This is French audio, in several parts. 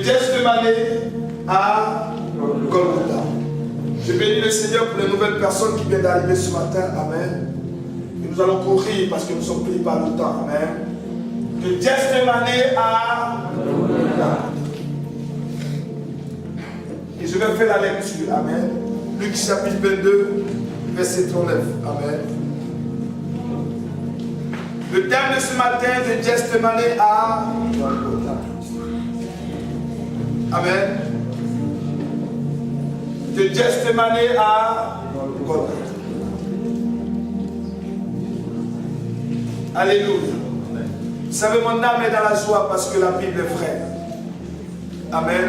Gethsémani à Golgotha. Je bénis le Seigneur pour les nouvelles personnes qui viennent d'arriver ce matin. Amen. Et nous allons courir parce que nous sommes pris par le temps. Amen. De Gethsémani à Golgotha. Et je vais faire la lecture. Amen. Luc chapitre 22, verset 39. Amen. Le thème de ce matin de Gethsémani à Golgotha. Amen. De Gethsémani à Golgotha. Alléluia. Vous savez, mon âme est dans la joie parce que la Bible est vraie. Amen.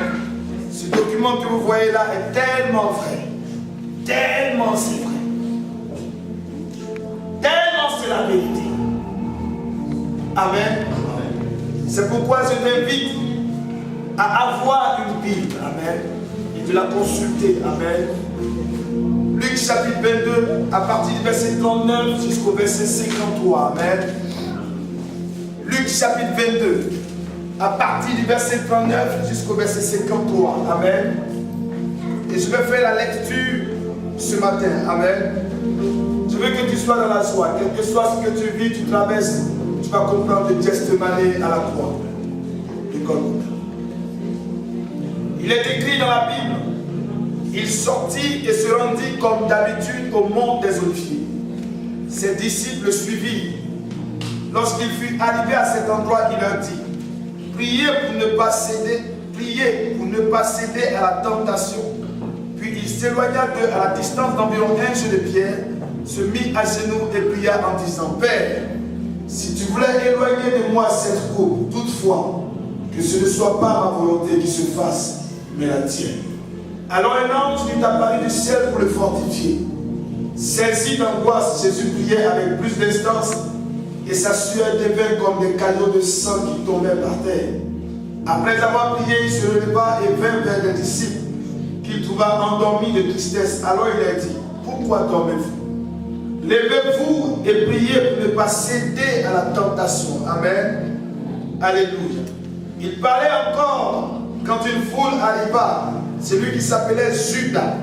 Ce document que vous voyez là est tellement vrai. Tellement c'est vrai. Tellement c'est la vérité. Amen. C'est pourquoi je t'invite à avoir une Bible. Amen. Et de la consulter. Amen. Luc chapitre 22, à partir du verset 39 jusqu'au verset 53. Amen. Luc chapitre 22, à partir du verset 39 jusqu'au verset 53. Amen. Et je vais faire la lecture ce matin. Amen. Je veux que tu sois dans la joie. Quel que soit ce que tu vis, tu traverses, tu vas comprendre le Gethsémani à la croix. De Golgotha. Il est écrit dans la Bible, il sortit et se rendit comme d'habitude au mont des Oliviers. Ses disciples le suivirent. Lorsqu'il fut arrivé à cet endroit, il leur dit, priez pour ne pas céder à la tentation. Puis il s'éloigna d'eux à la distance d'environ un jeu de pierre, se mit à genoux et pria en disant, Père, si tu voulais éloigner de moi cette coupe, toutefois, que ce ne soit pas ma volonté qui se fasse, mais la tienne. Alors un ange lui apparut du ciel pour le fortifier. Saisi d'angoisse, Jésus priait avec plus d'instance et sa sueur devint comme des caillots de sang qui tombaient par terre. Après avoir prié, il se releva et vint vers les disciples qu'il trouva endormis de tristesse. Alors il leur dit, pourquoi dormez-vous? Levez-vous et priez pour ne pas céder à la tentation. Amen. Alléluia. Il parlait encore quand une foule arriva, celui qui s'appelait Judas.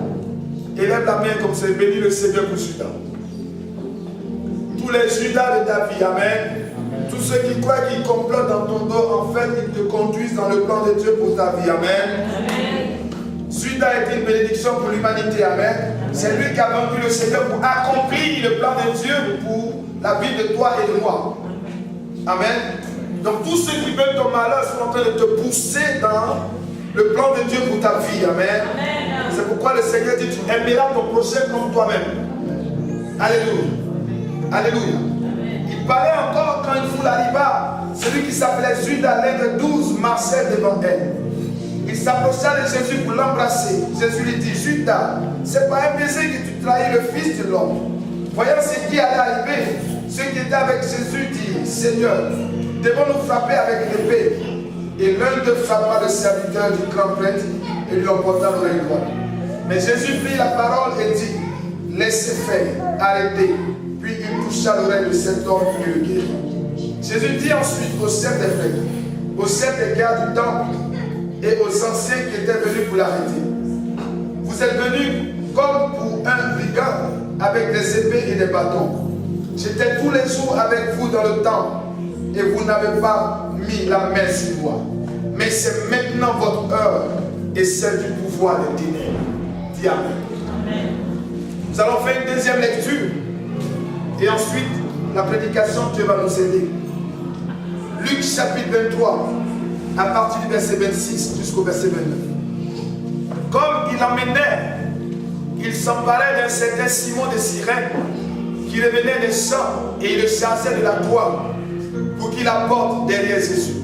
Élève la main comme c'est, béni le Seigneur pour Judas. Tous les Judas de ta vie, amen. Tous ceux qui croient qu'ils complotent dans ton dos, en fait, ils te conduisent dans le plan de Dieu pour ta vie, amen. Judas est une bénédiction pour l'humanité, amen. C'est lui qui a vaincu le Seigneur pour accomplir le plan de Dieu pour la vie de toi et de moi. Amen. Donc tous ceux qui veulent ton malheur sont en train de te pousser dans le plan de Dieu pour ta vie. Amen. C'est pourquoi le Seigneur dit, tu aimeras ton prochain comme toi-même. Alléluia. Alléluia. Il parlait encore quand une foule arriva. Celui qui s'appelait Judas, l'un des 12, marchait devant elle. Il s'approcha de Jésus pour l'embrasser. Jésus lui dit, Judas, c'est par un baiser que tu trahis le Fils de l'homme. Voyant ce qui allait arriver, ceux qui étaient avec Jésus dirent, Seigneur, devons-nous frapper avec l'épée? Et l'un d'eux frappa le serviteur du grand prêtre et lui emporta l'oreille droite. Mais Jésus prit la parole et dit, laissez faire, arrêtez. Puis il toucha l'oreille de cet homme et le guérit. Jésus dit ensuite aux chefs des prêtres, aux chefs des gardes du temple et aux anciens qui étaient venus pour l'arrêter, vous êtes venus comme pour un brigand avec des épées et des bâtons. J'étais tous les jours avec vous dans le temple et vous n'avez pas mis la main sur moi. Mais c'est maintenant votre heure et celle du pouvoir des ténèbres. Dis Amen. Nous allons faire une deuxième lecture et ensuite la prédication, Dieu va nous aider. Luc chapitre 23, à partir du verset 26 jusqu'au verset 29. Comme il emmenait, il s'emparait d'un certain Simon de Cyrène qui revenait des champs et il le chargeait de la toile pour qu'il apporte derrière Jésus.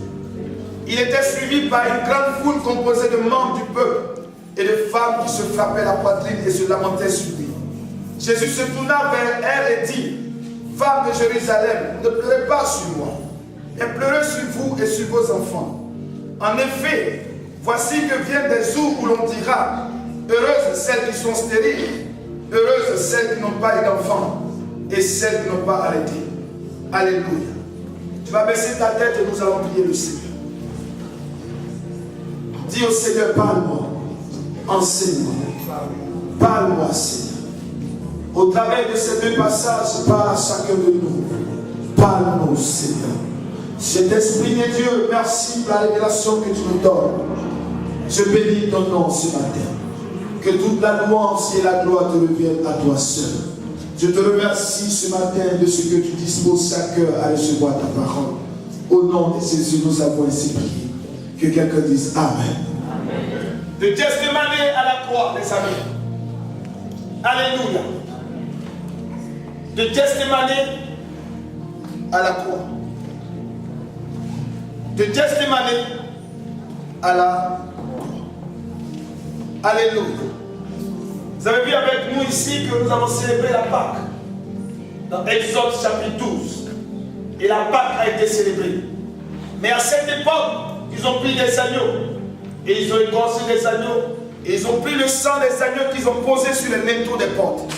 Il était suivi par une grande foule composée de membres du peuple et de femmes qui se frappaient la poitrine et se lamentaient sur lui. Jésus se tourna vers elle et dit, Femmes de Jérusalem, ne pleurez pas sur moi, mais pleurez sur vous et sur vos enfants. En effet, voici que viennent des jours où l'on dira, heureuses celles qui sont stériles, heureuses celles qui n'ont pas eu d'enfants et celles qui n'ont pas arrêté. Alléluia. Tu vas baisser ta tête et nous allons prier le Seigneur. Dis au Seigneur, parle-moi. Enseigne-moi. Parle-moi, Seigneur. Au travers de ces deux passages, parle à chacun de nous. Parle-nous, Seigneur. Saint-Esprit de Dieu, merci pour la révélation que tu nous donnes. Je bénis ton nom ce matin. Que toute la louange et la gloire te reviennent à toi seul. Je te remercie ce matin de ce que tu disposes chaque cœur à recevoir ta parole. Au nom de Jésus, nous avons ainsi prié. Que quelqu'un dise Amen. Amen. De Gethsémane à la croix, les amis. Alléluia. De Gethsémane à la croix. De Gethsémane à la croix. Alléluia. Vous avez vu avec nous ici que nous avons célébré la Pâque. Dans Exode chapitre 12. Et la Pâque a été célébrée. Mais à cette époque, ils ont pris des agneaux. Et ils ont égorgé des agneaux. Et ils ont pris le sang des agneaux qu'ils ont posé sur les linteaux des portes.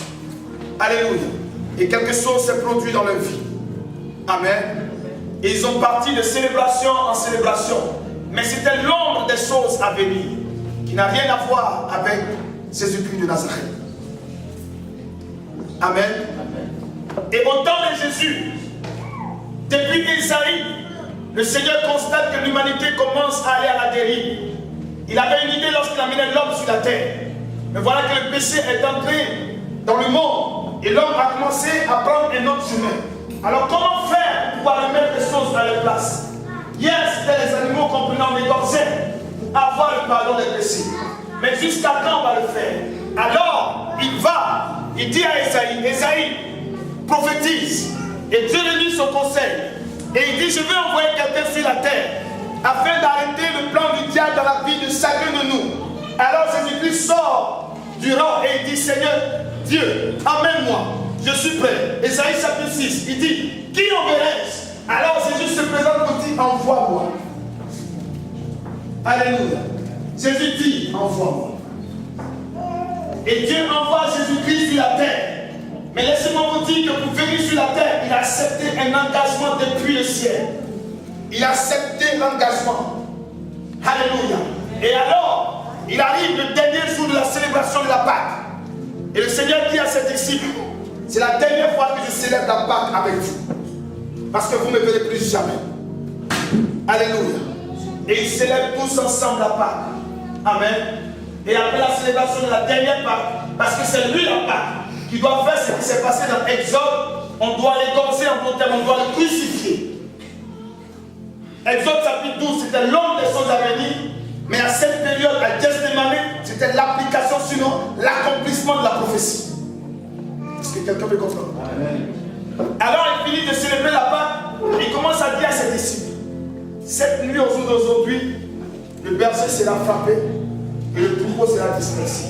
Alléluia. Et quelque chose s'est produit dans leur vie. Amen. Et ils ont parti de célébration en célébration. Mais c'était l'ombre des choses à venir. Qui n'a rien à voir avec Jésus-Christ de Nazareth. Amen. Et au temps de Jésus, depuis Isaïe, le Seigneur constate que l'humanité commence à aller à la dérive. Il avait une idée lorsqu'il a mis l'homme sur la terre. Mais voilà que le péché est entré dans le monde. Et l'homme a commencé à prendre un autre chemin. Alors comment faire pour pouvoir remettre les choses à leur place? Hier, c'était les animaux qu'on prenait en égorgeait pour avoir le pardon des péchés. Mais jusqu'à quand on va le faire? Alors, il dit à Esaïe, Esaïe, prophétise. Et Dieu lui dit son conseil. Et il dit, je vais envoyer quelqu'un sur la terre afin d'arrêter le plan du diable dans la vie de chacun de nous. Alors Jésus-Christ sort du rang et il dit, Seigneur, Dieu, amène-moi, je suis prêt. Esaïe chapitre 6, il dit, qui enverrai-je? Alors Jésus se présente pour dire, envoie-moi. Alléluia. Jésus dit, envoie-moi. Et Dieu envoie Jésus-Christ sur la terre. Mais laissez-moi vous dire que pour venir sur la terre, il a accepté un engagement depuis le ciel. Il a accepté l'engagement. Alléluia. Et alors, il arrive le dernier jour de la célébration de la Pâque. Et le Seigneur dit à ses disciples, c'est la dernière fois que je célèbre la Pâque avec vous. Parce que vous ne me verrez plus jamais. Alléluia. Et ils célèbrent tous ensemble la Pâque. Amen. Et après la célébration de la dernière Pâque, parce que c'est lui la Pâque qui doit faire ce qui s'est passé dans Exode, on doit l'égorger en d'autres termes, on doit le crucifier. Exode chapitre 12, c'était l'homme des choses à venir, mais à cette période, à Gethsémane, c'était l'application, sinon l'accomplissement de la prophétie. Est-ce que quelqu'un peut comprendre? Alors il finit de célébrer la Pâque, et il commence à dire à ses disciples, cette nuit au jour d'aujourd'hui, le berger sera frappé, et le troupeau sera dispersé.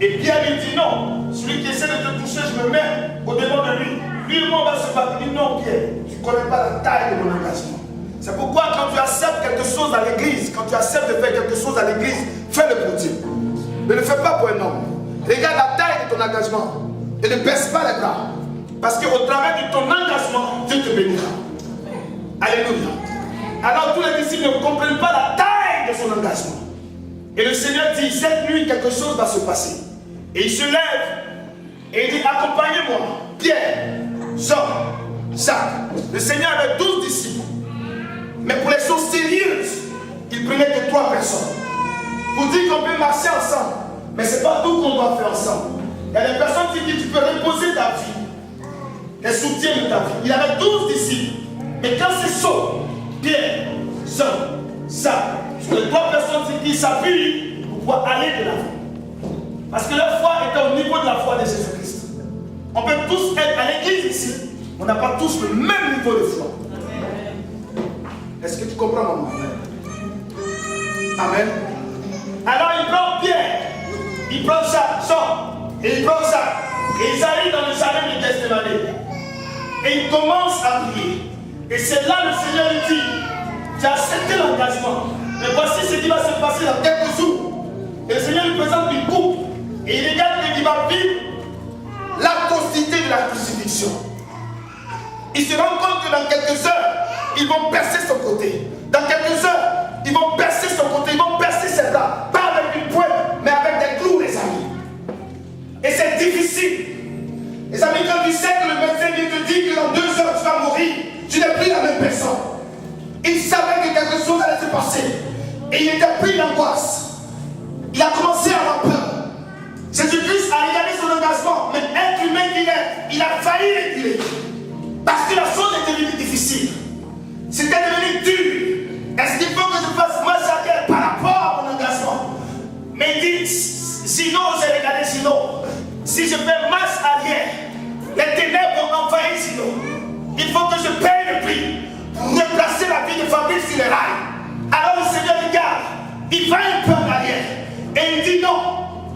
Et Pierre lui dit non, celui qui essaie de te toucher, je me mets au-devant de lui. Lui, on va se battre. Il dit non, Pierre, tu ne connais pas la taille de mon engagement. C'est pourquoi quand tu acceptes quelque chose à l'église, quand tu acceptes de faire quelque chose à l'église, fais-le pour Dieu. Ne le fais pas pour un homme. Regarde la taille de ton engagement et ne baisse pas les bras. Parce qu'au travers de ton engagement, Dieu te bénira. Alléluia. Alors tous les disciples ne comprennent pas la taille de son engagement. Et le Seigneur dit, cette nuit, quelque chose va se passer. Et il se lève et il dit, accompagnez-moi. Pierre, Jean, Jacques. Le Seigneur avait 12 disciples. Mais pour les choses sérieuses, il prenait que 3 personnes. Pour dire qu'on peut marcher ensemble. Mais ce n'est pas tout qu'on doit faire ensemble. Il y a des personnes qui disent, tu peux reposer ta vie. Les soutiens de ta vie. Il avait 12 disciples. Mais quand c'est chaud, Pierre, Jean, Jacques, ce sont les 3 personnes qui s'appuient pour pouvoir aller de l'avant. Parce que leur foi était au niveau de la foi de Jésus-Christ. On peut tous être à l'église ici, on n'a pas tous le même niveau de foi. Est-ce que tu comprends, maman? Amen. Alors il prend Pierre, il prend Jean, et il prend Jacques, et ils arrivent dans le jardin de Gethsémane. Et ils commencent à prier. Et c'est là le Seigneur lui dit, tu as accepté l'engagement, mais voici ce qui va se passer dans quelques jours. Et le Seigneur lui présente une coupe. Et il regarde qu'il va vivre l'atrocité de la crucifixion. Il se rend compte que dans quelques heures, ils vont percer son côté. Dans quelques heures, ils vont percer son côté, ils vont percer ses bras. passé. Et il était pris d'angoisse. Il a commencé à avoir peur. Jésus-Christ a regardé son engagement, mais être humain qu'il est, il a failli reculer. Parce que la chose est devenue difficile. C'était devenu dur. Est-ce qu'il faut que je fasse marche arrière par rapport à mon engagement? Mais il dit, sinon, j'ai regardé sinon. Si je fais marche arrière, les ténèbres vont envahir sinon. Il faut que je paye le prix pour replacer la vie de Fabrice sur les rails. Alors le Seigneur regarde, il va un peu en arrière. Et il dit non,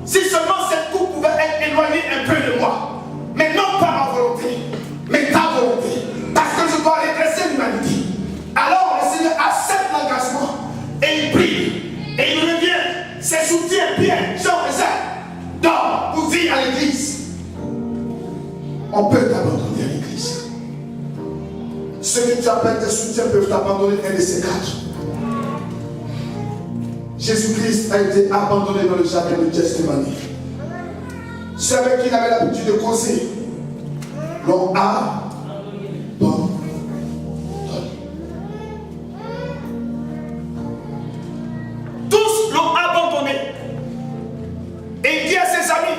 si seulement cette coupe pouvait être éloignée un peu de moi. Mais non pas ma volonté, mais ta volonté. Parce que je dois redresser l'humanité. Alors le Seigneur accepte l'engagement et il prie. Et il revient, ses soutiens, Pierre, Jean et Jacques, dorment pour dire à l'église. On peut t'abandonner à l'église. Ceux que tu appelles tes soutiens peuvent t'abandonner un de ces quatre. Jésus-Christ a été abandonné dans le jardin de Gethsémani. Ceux avec qui il avait l'habitude de causer l'ont abandonné. Tous l'ont abandonné. Et il dit à ses amis,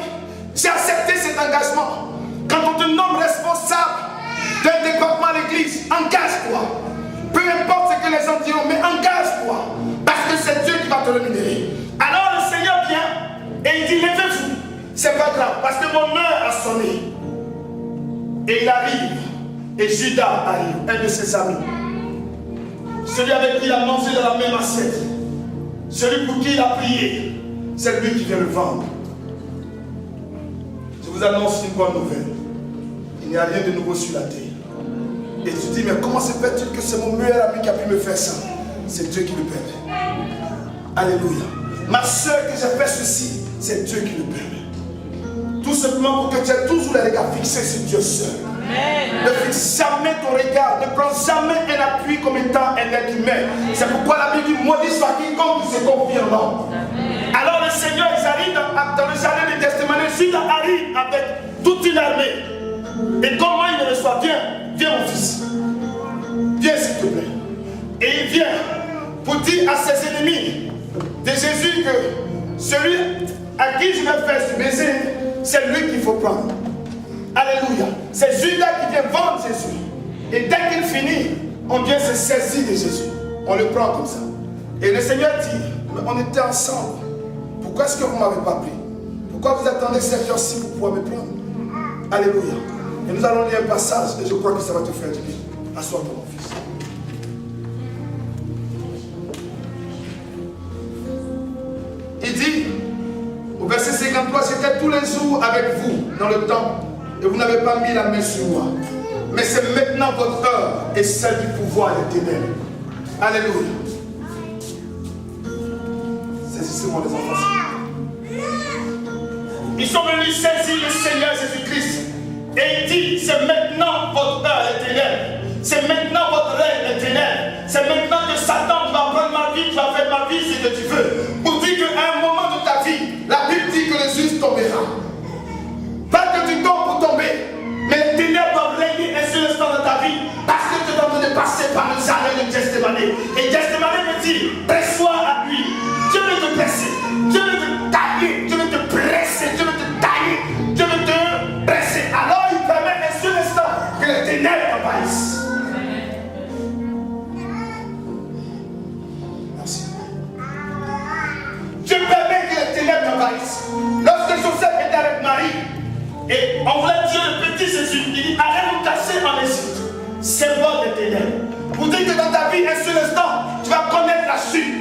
j'ai accepté cet engagement. Quand on te nomme responsable d'un département à l'église, engage-toi. Peu importe ce que les gens diront, mais engage-toi. Parce que c'est Dieu qui va te rémunérer. Alors le Seigneur vient et il dit, levez-vous. C'est pas grave, parce que mon heure a sonné. Et il arrive. Et Judas arrive, un de ses amis. Celui avec qui il a mangé dans la même assiette. Celui pour qui il a prié. C'est lui qui vient le vendre. Je vous annonce une bonne nouvelle. Il n'y a rien de nouveau sur la terre. Et tu dis, mais comment se fait-il que c'est mon meilleur ami qui a pu me faire ça? C'est Dieu qui le permet. Alléluia. Ma soeur, que j'ai fait ceci, c'est Dieu qui le permet. Tout simplement pour que tu aies toujours les regards fixés sur Dieu seul. Ne fixe jamais ton regard, ne prends jamais un appui comme étant un être humain. C'est pourquoi la Bible dit, maudit soit quiconque qui se confie en l'homme. Alors le Seigneur, ils arrivent dans le jardin de Gethsémani, Judas arrive avec toute une armée. Et comment il le reçoit? Viens mon fils. Viens s'il te plaît. Et il vient pour dire à ses ennemis de Jésus que celui à qui je vais faire ce baiser, c'est lui qu'il faut prendre. Alléluia. C'est Judas qui vient vendre Jésus. Et dès qu'il finit, on vient se saisir de Jésus. On le prend comme ça. Et le Seigneur dit, mais on était ensemble. Pourquoi est-ce que vous ne m'avez pas pris? Pourquoi vous attendez cette heure-ci pour pouvoir me prendre? Alléluia. Et nous allons lire un passage et je crois que ça va te faire du bien. Assois-toi mon fils. Il dit, au verset 53, j'étais tous les jours avec vous dans le temple et vous n'avez pas mis la main sur moi. Mais c'est maintenant votre heure et celle du pouvoir des ténèbres. Alléluia. Saisissez-moi les enfants. Ils sont venus saisir le Seigneur Jésus-Christ. Et il dit, c'est maintenant votre heure des ténèbres. C'est maintenant votre règne des ténèbres. C'est maintenant que Satan va prendre ma vie, tu vas faire ma vie si tu veux. Pour dire qu'à un moment de ta vie, la Bible dit que le juste tombera. Pas que tu tombes pour tomber, mais les ténèbres doivent régner un seul instant dans ta vie. Parce que tu es en train de passer par le jardin de Gethsémani. Et Gethsémani me dit, presse-toi à lui. Dieu veut te presser. Dieu veut te tailler. Dieu veut te presser. Dieu veut te tailler. Dieu veut te presser. Alors il permet un seul instant que les ténèbres envahissent. Merci. Dieu permet que les ténèbres envahissent. Lorsque Joseph était avec Marie, et on voulait tuer le petit Jésus, il dit, allez nous cacher en Égypte. Symbole des ténèbres. Pour dire que dans ta vie, un seul instant, tu vas connaître la chute.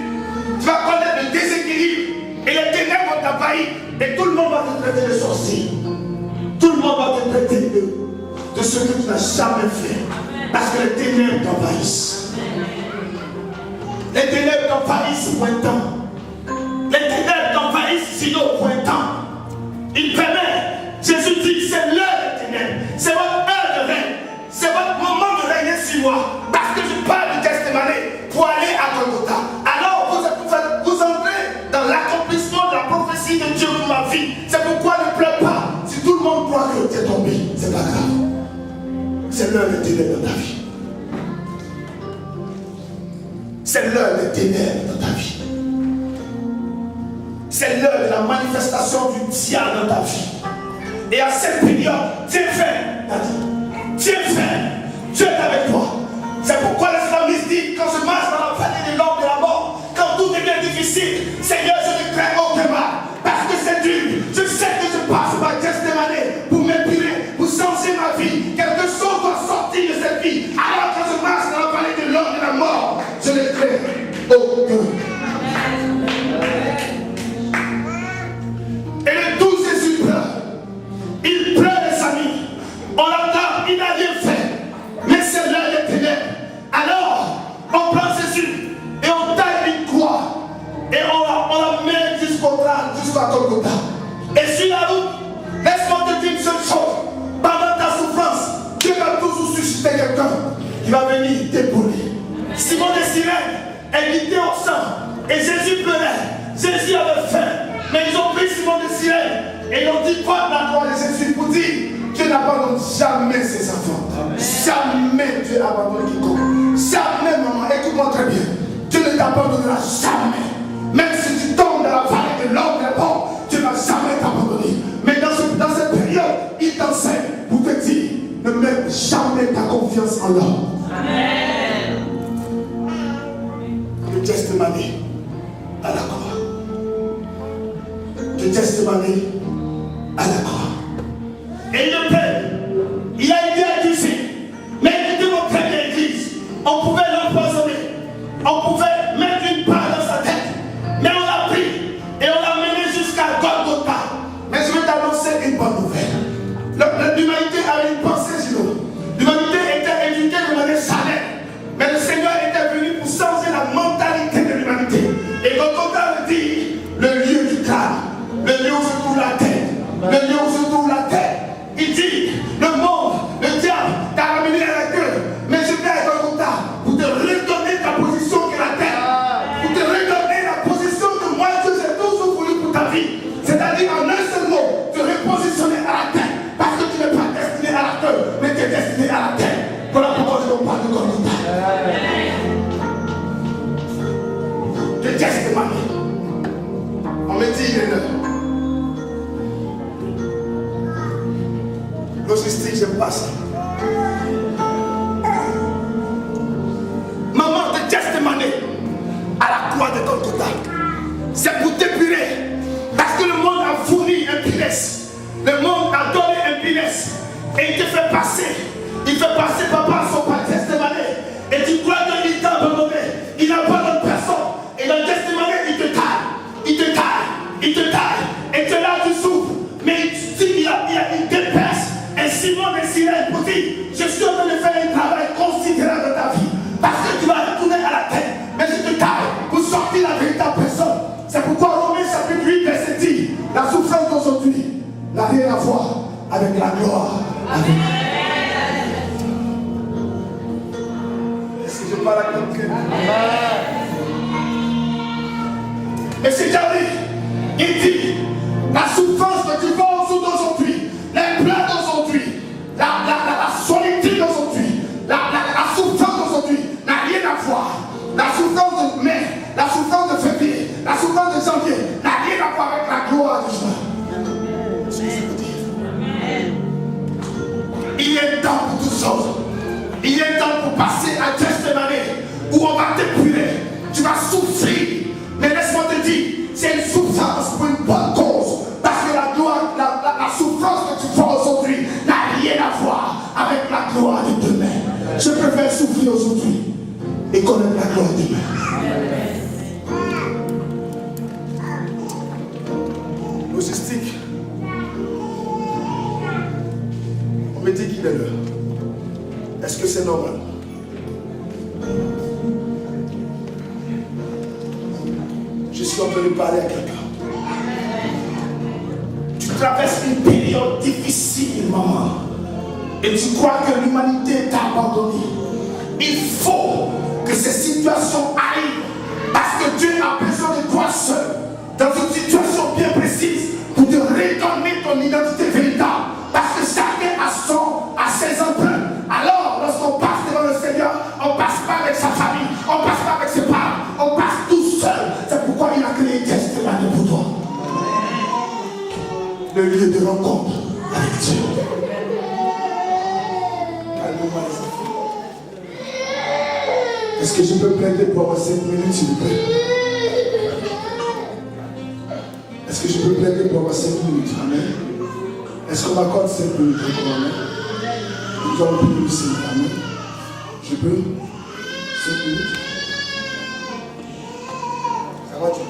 Tu vas connaître le déséquilibre. Et les ténèbres vont t'envahir. Et tout le monde va te traiter de sorcier. Tout le monde va te traiter de ce que tu n'as jamais fait. Parce que les ténèbres t'envahissent. Les ténèbres t'envahissent pour un temps. Les ténèbres t'envahissent sinon pour un temps. Il permet. Jésus dit, c'est l'heure des ténèbres. C'est votre heure de règne. C'est votre moment de régner sur moi. Parce que je parle de Gethsémani pour aller à Golgotha. Alors vous entrez dans l'accomplissement de la prophétie de Dieu pour ma vie. C'est pourquoi ne pleure pas. Si tout le monde croit que tu es tombé, c'est pas grave. C'est l'heure des ténèbres dans ta vie. c'est l'heure des ténèbres dans ta vie. C'est l'heure de la manifestation du diable dans ta vie. Et à cette période, Dieu fait. Dieu fait. Dieu est avec toi. C'est pourquoi l'islamisme dit, quand je marche dans la vallée de l'ombre de la mort, quand tout devient difficile, Seigneur, je ne crains aucun mal. Parce que c'est dur. Je sais que je passe par Gethsémane pour m'épiler, pour changer ma vie. Quelque chose doit sortir de cette vie. Alors quand je marche dans la vallée de l'ombre de la mort, je ne crains aucun. Et le 12 Jésus pleure. Il pleure, les amis. On l'attend, il n'a rien fait. Mais c'est l'heure des ténèbres. Alors, on prend Jésus et on taille une croix. Et on la met jusqu'au crâne, jusqu'à Golgotha. Et sur la route, laisse-moi te dire une seule chose. Pendant ta souffrance, Dieu va toujours susciter quelqu'un qui va venir t'épauler. Simon de Cyrène est guidé au sang. Et Jésus pleurait. Jésus avait faim. Mais ils ont pris Simon de Cyrène et ils ont dit quoi la croix de Jésus pour dire Dieu n'abandonne jamais ses enfants. Jamais Dieu abandonne quiconque. Jamais, maman, écoute-moi très bien. Dieu ne t'abandonnera jamais. Même si tu tombes dans la vallée de l'ombre de la mort, Dieu ne va jamais t'abandonner. Mais dans cette période, il t'enseigne pour te dire ne mets jamais ta confiance en l'homme. Amen. Le Gethsémane à la croix. Le Gethsémane à la croix. Et le Père, il a été accusé. Mais écoutez mon très bien église, on pouvait l'empoisonner. On pouvait mettre une balle dans sa tête. Mais on l'a pris et on l'a mené jusqu'à Golgotha. Mais je vais t'annoncer une bonne nouvelle. L'humanité avait une pensée sur nous. L'humanité était éduquée de manière charnelle. Mais le Seigneur était venu pour changer la mentalité de l'humanité. Et Golgotha veut dire le lieu du crâne. Le lieu où se trouve la tête. Le lieu où se trouve la tête. Il dit, le monde, le diable t'a ramené à la gueule. Mais je viens à Golgotha pour te redonner ta position que la terre. Pour te redonner la position que moi Dieu j'ai toujours voulu pour ta vie. C'est-à-dire en un seul mot, te repositionner à la terre. Parce que tu n'es pas destiné à la terre, mais tu es destiné à la terre. Voilà pourquoi je vous parle de Golgotha. De Gethsémane. On me dit, il est l'heure. Logistique, j'aime pas ça. Maman de Gethsémane à la croix de Golgotha, c'est pour t'épurer. Parce que le monde a fourni un pinesse. Le monde a donné un pinesse. Et il te fait passer. Il fait passer papa son père Gethsémane. Et tu crois qu'il t'a abandonné. Il n'abandonne personne. Et dans Gethsémane, il te taille. Il te taille. Il te taille. Et tu es là, tu souffres. Mais il dépasse. Et Simon de Cyrène pour dire, je suis en train de faire un travail considérable dans ta vie. Parce que tu vas retourner à la tête. Mais je te taille pour sortir la véritable personne. C'est pourquoi Romains chapitre 8, verset 10, la souffrance d'aujourd'hui n'a rien à voir avec la gloire. Amen. Est-ce que je parle à quelqu'un? Et c'est David, il dit, la souffrance que tu vois aujourd'hui, les pleurs d'aujourd'hui, la solitude d'aujourd'hui, la souffrance d'aujourd'hui n'a rien à voir. La souffrance de mai, la souffrance de février, la souffrance de janvier n'a rien à voir avec la gloire de Dieu. C'est ce que ça veut dire. Il est temps pour toutes choses. Il est temps pour passer à Gethsémane où on va t'épurer. Tu vas souffrir. Mais laisse-moi te dire, c'est une souffrance pour une bonne cause. Parce que la gloire, la souffrance que tu vois aujourd'hui n'a rien à voir avec la gloire de demain. Je préfère souffrir aujourd'hui et connaître la gloire de demain. Logistique. On me dit qu'il est l'heure. Est-ce que c'est normal? Je suis en train de parler à quelqu'un. Tu traverses une période difficile, maman. Et tu crois que l'humanité t'a abandonné. Il faut que ces situations arrivent. Parce que Dieu a besoin de toi seul. Dans une situation bien précise. Pour te redonner ton identité véritable. Parce que chacun a ses emprunts. Alors, lorsqu'on passe devant le Seigneur, on ne passe pas avec sa famille. On ne passe pas avec ses parents. on passe tout seul. C'est pourquoi il a créé Gethsemane pour toi. Le lieu de rencontre avec Dieu. Calme-moi les enfants. Est-ce que je peux plaider pour avoir 5 minutes, s'il vous plaît? Est-ce que je peux plaider pour avoir 5 minutes? Amen. Est-ce qu'on m'accorde 5 minutes encore? Amen. Nous allons prier aussi. Amen. Je peux? 5 minutes? Ça va, Dieu?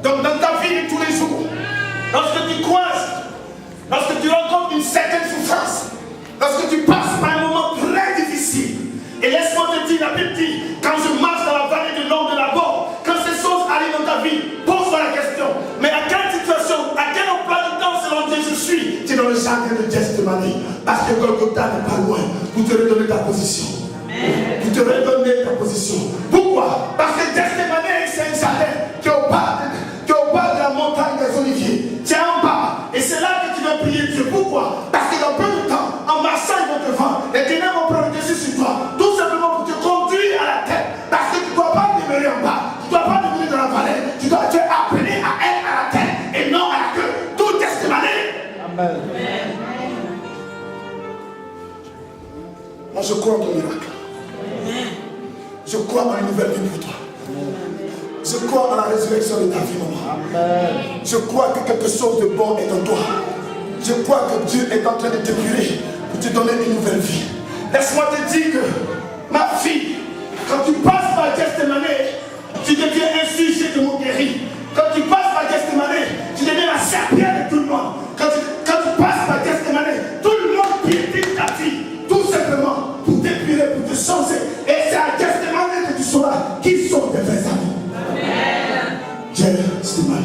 Donc dans ta vie de tous les jours, lorsque tu croises, lorsque tu rencontres une certaine souffrance, lorsque tu passes par un moment très difficile, et laisse-moi te dire, la Bible dit, quand je marche dans la vallée de l'ombre de la mort, quand ces choses arrivent dans ta vie, pose-toi la question, mais à quelle situation, à quel emploi du temps selon Dieu je suis? Tu es dans le jardin de Gethsemane, parce que Golgotha n'est pas loin, pour te redonner ta position. Pour te redonner ta position. Pourquoi? Parce que Gethsemane, c'est un jardin qui est au bas de la montagne des Oliviers. Tu es en bas, et c'est là que tu vas prier Dieu. Pourquoi? Parce que dans peu de temps, en marchant, ils vont te vendre. Les ténèbres vont prendre le dessus sur toi. Tout simplement pour te conduire à la tête. Parce que tu ne dois pas demeurer en bas. Tu ne dois pas demeurer dans la vallée. Tu dois être appelé à être à la tête et non à la queue. Tout Gethsemane. Amen. Moi, je crois en ton miracle. Je crois en une nouvelle vie pour toi. Je crois en la résurrection de ta vie, maman. Amen. Je crois que quelque chose de bon est en toi. Je crois que Dieu est en train de t'épurer pour te donner une nouvelle vie. Laisse-moi te dire que, ma fille, quand tu passes par Gethsemane, tu deviens un sujet de moquerie. Quand tu passes par Gethsemane, tu deviens la serpillère de tout le monde. Quand tu passes par Gethsemane, tout le monde piétine ta vie. Tout simplement pour t'épurer, pour te changer. Et c'est à Gethsemane que tu sauras qui sont tes vrais amis. Gethsemane.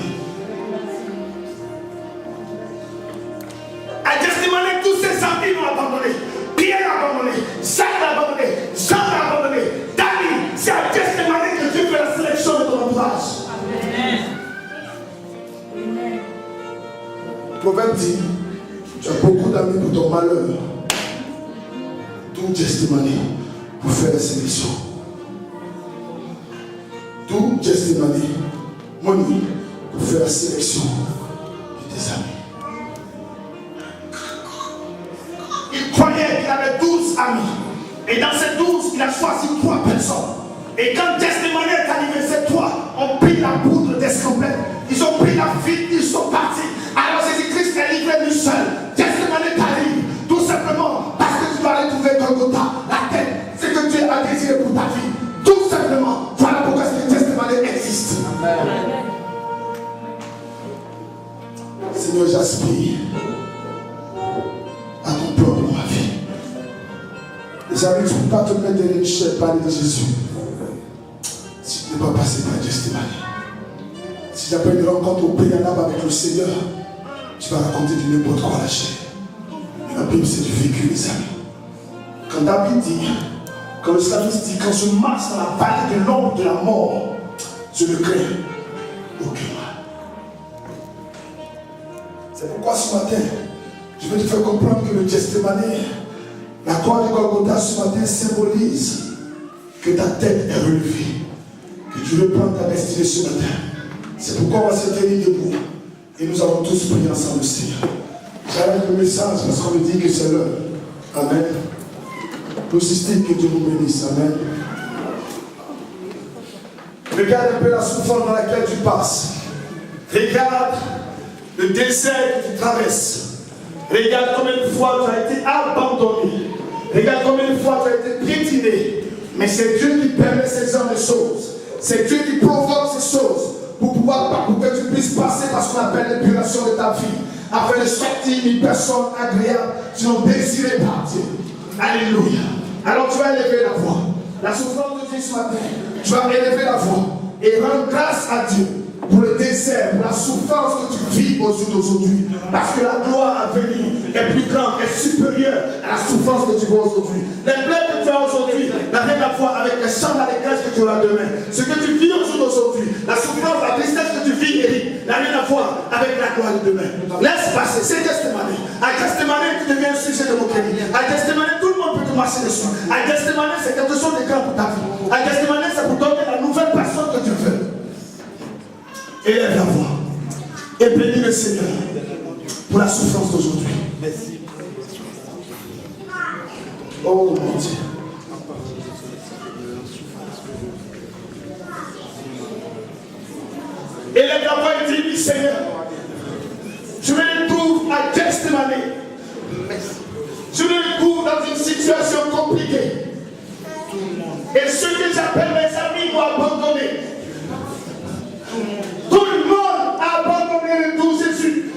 À Gethsemane, tous ses amis l'ont abandonné. Pierre l'a abandonné. Jacques l'a abandonné. Jean l'a abandonné. David, c'est à Gethsemane que Dieu fait la sélection de ton entourage. Le proverbe dit, tu as beaucoup d'amis pour ton malheur. Tout Gethsemane pour faire la sélection. Tout Gethsemane, Moni, pour faire la sélection de tes amis. Il croyait qu'il avait 12 amis. Et dans ces 12, il a choisi 3 personnes. Et quand Gethsemane est arrivé, ces 3 ont pris la poudre d'escampette. Ils ont pris la vie, ils sont partis. Alors Jésus-Christ est livré lui seul. Gethsemane t'arrive, tout simplement parce que tu dois aller trouver Golgotha, la tête, ce que Dieu a désiré pour ta vie. Tout simplement, voilà pourquoi ce Gethsemane existe. Amen. Seigneur, j'aspire à ton plan pour ma vie. Les amis, je ne peux pas te mettre dans une chaise parler de Jésus si tu n'es pas passé par Gethsemane. Si tu n'as pas une rencontre au préalable avec le Seigneur, tu vas raconter du n'importe quoi à la chair. Mais la Bible, c'est du vécu, les amis. Quand David dit, quand le psalmiste dit, quand je marche dans la vallée de l'ombre de la mort, je ne crains aucun mal. C'est pourquoi ce matin, je veux te faire comprendre que le Gethsemane, la croix de Golgotha ce matin symbolise que ta tête est relevée, que tu reprends ta destinée ce matin. C'est pourquoi on va se tenir debout et nous allons tous prier ensemble le Seigneur. J'arrête le message parce qu'on me dit que c'est l'heure. Amen. Persistez, que Dieu vous bénisse. Amen. Regarde un peu la souffrance dans laquelle tu passes. Regarde le désert que tu traverses. Regarde combien de fois tu as été abandonné. Regarde combien de fois tu as été piétiné. Mais c'est Dieu qui permet ces genres de choses. C'est Dieu qui provoque ces choses pour que tu puisses passer par ce qu'on appelle l'épuration de ta vie, afin de sortir une personne agréable, sinon désirée par Dieu. Alléluia. Alors tu vas élever la voix. La souffrance de Dieu ce matin, tu vas élever la voix et rendre grâce à Dieu pour le désert, pour la souffrance que tu vis au jour d'aujourd'hui. Parce que la gloire à venir est plus grande, est supérieure à la souffrance que tu vois aujourd'hui. Les plaies que tu as aujourd'hui n'ont rien à voir avec les chants d'allégresse que tu auras demain. Ce que tu vis au jour d'aujourd'hui, la souffrance, la tristesse que tu vis, Eric, n'a rien à voir avec la gloire de demain. Laisse passer, c'est Gethsemane. À Gethsemane, tu deviens un sujet de moquerie. À Gethsemane, tout le monde peut te marcher dessus. À Gethsemane, c'est quelque chose de grand pour ta vie. À Gethsemane, c'est pour donner la nouvelle personne que tu veux. Élève la voix et bénis le Seigneur pour la souffrance d'aujourd'hui. Merci. Oh mon Dieu. Élève la voix et dis, Seigneur, je me retrouve à Gethsemane. Je me retrouve dans une situation compliquée. Et ceux que j'appelle mes amis m'ont abandonné. Tout le monde a abandonné le doux Jésus.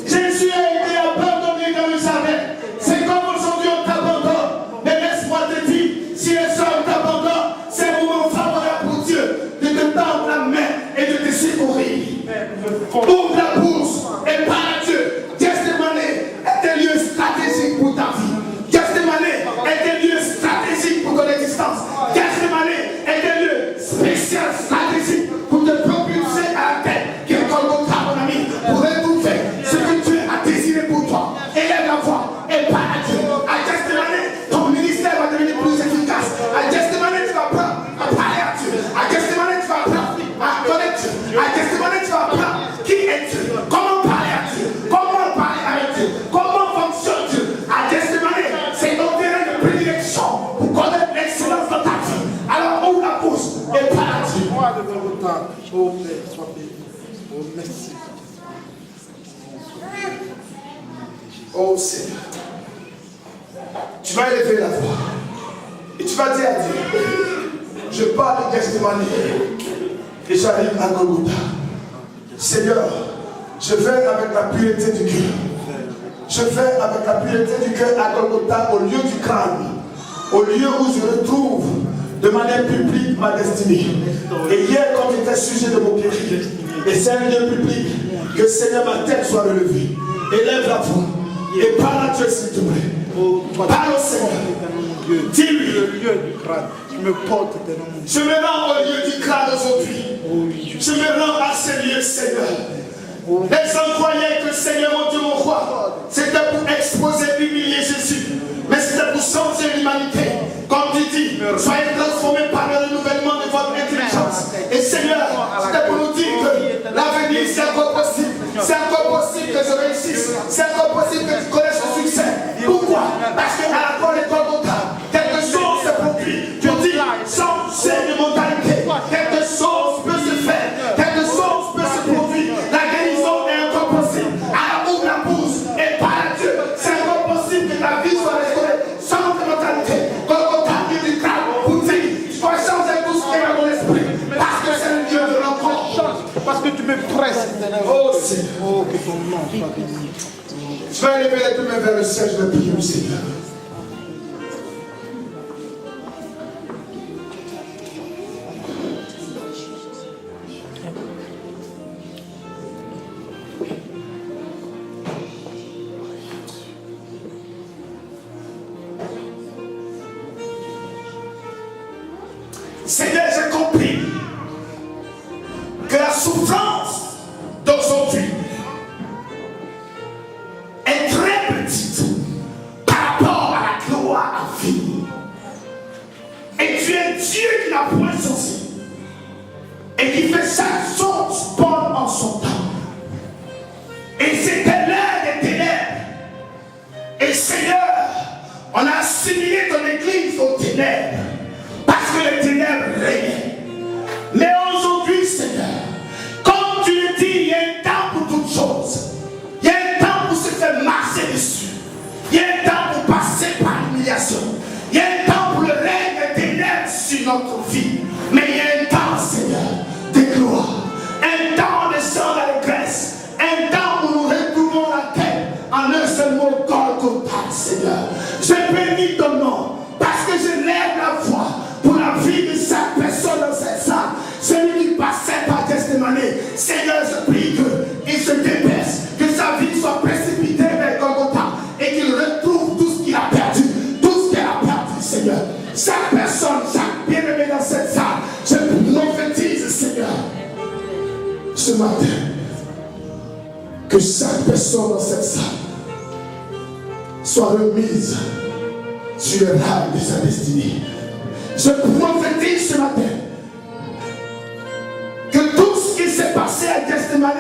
Jésus a été abandonné dans le jardin. C'est comme aujourd'hui on t'abandonne. Mais laisse-moi te dire, si les hommes t'abandonnent, c'est un moment favorable pour Dieu de te tendre la main et de te secourir. Ouvre la bouche et parle à Dieu. Gethsemane est un lieu stratégique pour ta vie. Gethsemane est un lieu stratégique pour ton existence. Gethsemane est un lieu spécial, stratégique pour te propulser à la tête. Qui est comme mon ami, pour retrouver ce que Dieu a désiré pour toi. Élève la voix et parle à Dieu. À Gethsemane, ton ministère va devenir plus efficace. À Gethsemane, tu vas apprendre à parler à Dieu. À Gethsemane, tu vas apprendre à connaître Dieu. À Gethsemane, tu vas apprendre qui est Dieu. Comment parler à Dieu. Comment parler avec Dieu. Comment fonctionne Dieu. À Gethsemane, c'est ton terrain de prédilection pour connaître l'excellence dans ta vie. Alors ouvre la bouche et parle à Dieu. Oh Père, sois béni. Oh merci. Oh Seigneur, tu vas élever la voix et tu vas dire à Dieu, je pars de Gethsemane et j'arrive à Golgotha. Seigneur, je vais avec la pureté du cœur. Je vais avec la pureté du cœur à Golgotha, au lieu du crâne, au lieu où je retrouve de manière publique ma destinée. Et hier, quand j'étais sujet de moquerie, et c'est un lieu public, que Seigneur, ma tête soit relevée. Élève la voix et parle à Dieu, s'il te plaît. Parle au Seigneur. Dis-lui. Le lieu du crâne, je me porte tes noms. Je me rends au lieu du crâne aujourd'hui. Je me rends à ce lieu, Seigneur. Les gens croyaient que Seigneur, mon Dieu, mon roi, c'était pour exposer, humilier Jésus. Mais c'était pour changer l'humanité. Comme tu dis, soyez transformés par le renouvellement de votre intelligence. Et Seigneur, c'était pour nous dire que l'avenir, c'est encore possible. C'est encore possible que je réussisse. C'est encore possible que tu connaisses le succès. Pourquoi? Parce qu'à la croix de Golgotha, quelque chose se produit. Tu dis, changer de mentalité. Quelque chose peut se faire. Quelque chose peut se produire. La guérison est encore possible. Alors ouvre la bouche et parle à Dieu. C'est encore possible que ta vie soit restaurée. Change de mentalité. Golgotha, il dit, pour dire, tu dois changer tout ce qui est dans ton esprit. Parce que c'est le Dieu de l'encore. Parce que tu me presses. Oh Seigneur. Oh, que ton nom soit béni. Tu vas élever les deux mains vers le ciel, je vais prier au Seigneur. Seigneur, j'ai compris que la souffrance d'aujourd'hui est très petite par rapport à la gloire à venir. Et tu es Dieu qui n'a point changé et qui fait chaque chose bonne en son temps. Et c'était l'heure des ténèbres. Et Seigneur, on a assimilé ton église aux ténèbres parce que les ténèbres régnaient. Mais aujourd'hui, Seigneur, comme tu le dis, il y a un temps pour toutes choses. Il y a un temps pour se faire marcher dessus. Il y a un temps pour passer par l'humiliation. Il y a un temps pour le règne des ténèbres sur notre vie. Mais il y a un temps, Seigneur, de gloire. Un temps de sang d'allégresse. Un temps où nous retrouvons la tête en un seul mot, Golgotha, Seigneur. Je bénis ton nom parce que je lève la voix pour la vie de chaque personne dans cette salle. Celui qui passait par Gethsemane, Seigneur, je prie qu'il se dépêche, que sa vie soit précipitée vers Golgotha et qu'il retrouve tout ce qu'il a perdu, tout ce qu'elle a perdu, Seigneur. Chaque personne, chaque bien-aimé dans cette salle, je prophétise, Seigneur, ce matin, que chaque personne dans cette salle soit remise sur les rails de sa destinée. Je prophétise ce matin que tout ce qui s'est passé à Gethsemane,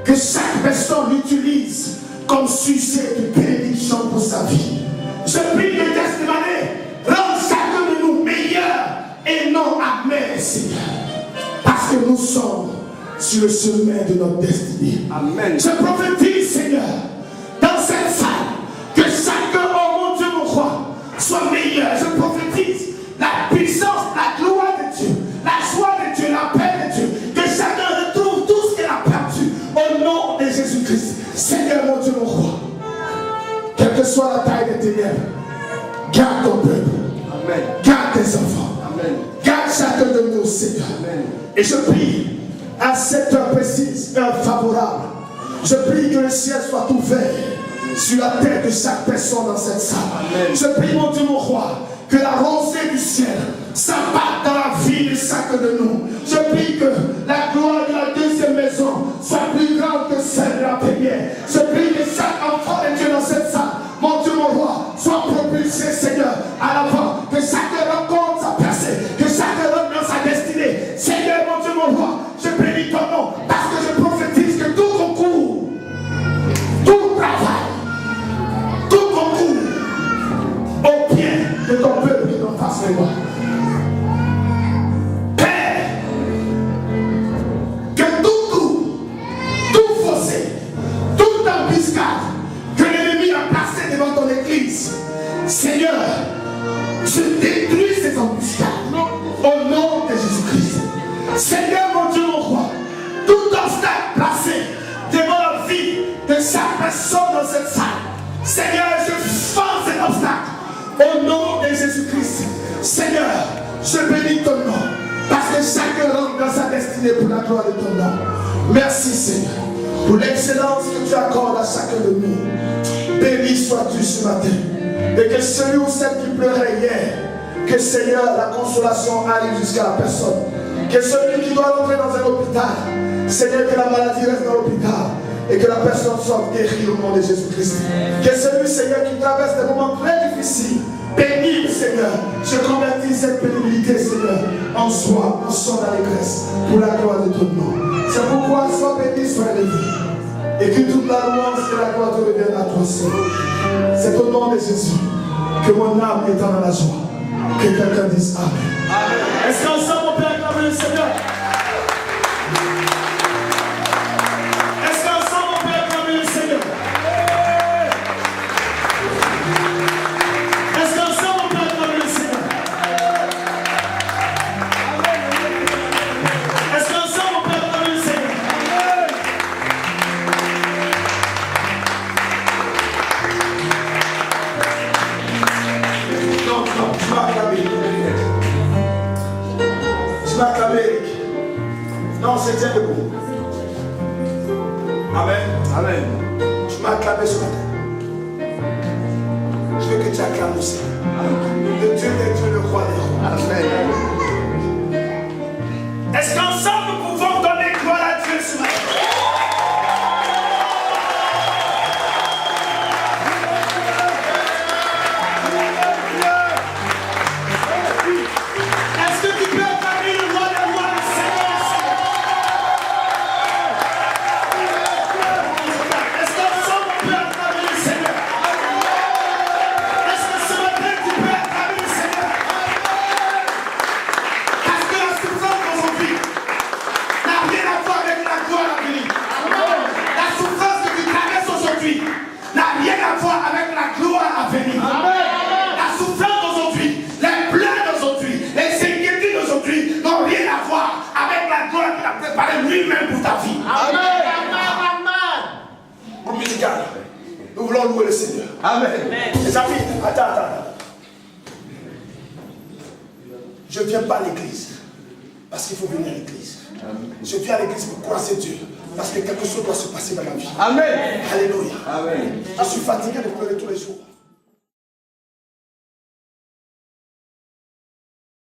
que chaque personne l'utilise comme sujet de bénédiction pour sa vie. Je prie que Gethsemane rende chacun de nous meilleurs et non amer, Seigneur. Parce que nous sommes sur le chemin de notre destinée. Amen. Je prophétise, Seigneur, dans cette salle, que chacun, oh mon Dieu, mon roi, soit meilleur. Je prophétise la puissance, la gloire de Dieu, la joie de Dieu, la paix de Dieu, que chacun retrouve tout ce qu'il a perdu au nom de Jésus-Christ. Seigneur, mon Dieu, mon roi, quelle que soit la taille des ténèbres, garde ton peuple. Amen. Garde tes enfants. Amen. Garde chacun de nous, Seigneur. Amen. Et je prie à cette heure précise, heure favorable, je prie que le ciel soit ouvert sur la tête de chaque personne dans cette salle. Amen. Je prie, mon Dieu, mon roi, que la rosée du ciel s'abatte dans la vie de chacun de nous. Je prie que la gloire de la deuxième maison soit plus grande que celle de la première. Je prie que chaque enfant de Dieu dans cette salle, mon Dieu, mon roi, soit propulsé, Seigneur, à l'avant. Que chacun rencontre sa percée, que chacun rentre dans sa destinée. Seigneur, mon Dieu, mon roi, je bénis ton nom, parce que je prophétise que tout concourt, tout travail, tout concourt au bien de ton peuple qui t'en fasse mémoire. Père, que tout fossé, toute embuscade que l'ennemi a placé devant ton église, Seigneur, je détruis ces embuscades au nom de Jésus-Christ. Seigneur, mon Dieu, mon roi, tout obstacle placé devant la vie de chaque personne dans cette salle, Seigneur, je fends cet obstacle au nom de Jésus-Christ. Seigneur, je bénis ton nom, parce que chacun rentre dans sa destinée pour la gloire de ton nom. Merci, Seigneur, pour l'excellence que tu accordes à chacun de nous. Béni sois-tu ce matin. Et que celui ou celle qui pleurait hier, que Seigneur, la consolation arrive jusqu'à la personne. Que celui qui doit rentrer dans un hôpital, Seigneur, que la maladie reste dans l'hôpital et que la personne soit guérie au nom de Jésus-Christ. Que celui, Seigneur, qui traverse des moments très difficiles, pénibles, Seigneur, je convertis cette pénibilité, Seigneur, en joie, en chant d'allégresse, pour la gloire de ton nom. C'est pourquoi sois béni, sois élevé, et que toute la louange et la gloire te reviennent à toi, Seigneur. C'est au nom de Jésus que mon âme est dans la joie. Que quelqu'un dise Amen. Amen. Est-ce qu'ensemble on peut acclamer le Seigneur? Est-ce qu'ensemble on peut acclamer le Seigneur? Est-ce qu'ensemble on peut acclamer le Seigneur? Est-ce qu'ensemble on peut acclamer le Seigneur? Non, tu m'as acclamé. Tu m'as acclamé, Eric. Non, c'est tiens debout. Amen. Amen. Tu m'as acclamé ce matin. Je veux que tu acclames aussi. Le Dieu des dieux, le roi des rois. Amen. Est-ce qu'ensemble nous pouvons donner gloire à Dieu ce matin? Est-ce que tu peux acclamer le roi des rois, le Seigneur? Est-ce qu'ensemble on peut acclamer le Seigneur? Est-ce que ce matin tu peux acclamer le Seigneur? Parce que la souffrance d'aujourd'hui n'a rien à voir avec la gloire à venir. La souffrance que tu traverses aujourd'hui n'a rien à voir avec la gloire à venir. La souffrance d'aujourd'hui, les pleurs d'aujourd'hui, les inquiétudes d'aujourd'hui n'ont rien à voir avec la gloire qu'il a préparée lui-même pour ta vie. Amen. Groupe musical, nous voulons louer le Seigneur. Amen. Les amis, attends. Je ne viens pas à l'église parce qu'il faut venir à l'église. Je viens à l'église pour croiser Dieu parce que quelque chose doit se passer dans ma vie. Amen. Alléluia. Amen. Je suis fatigué de pleurer tous les jours.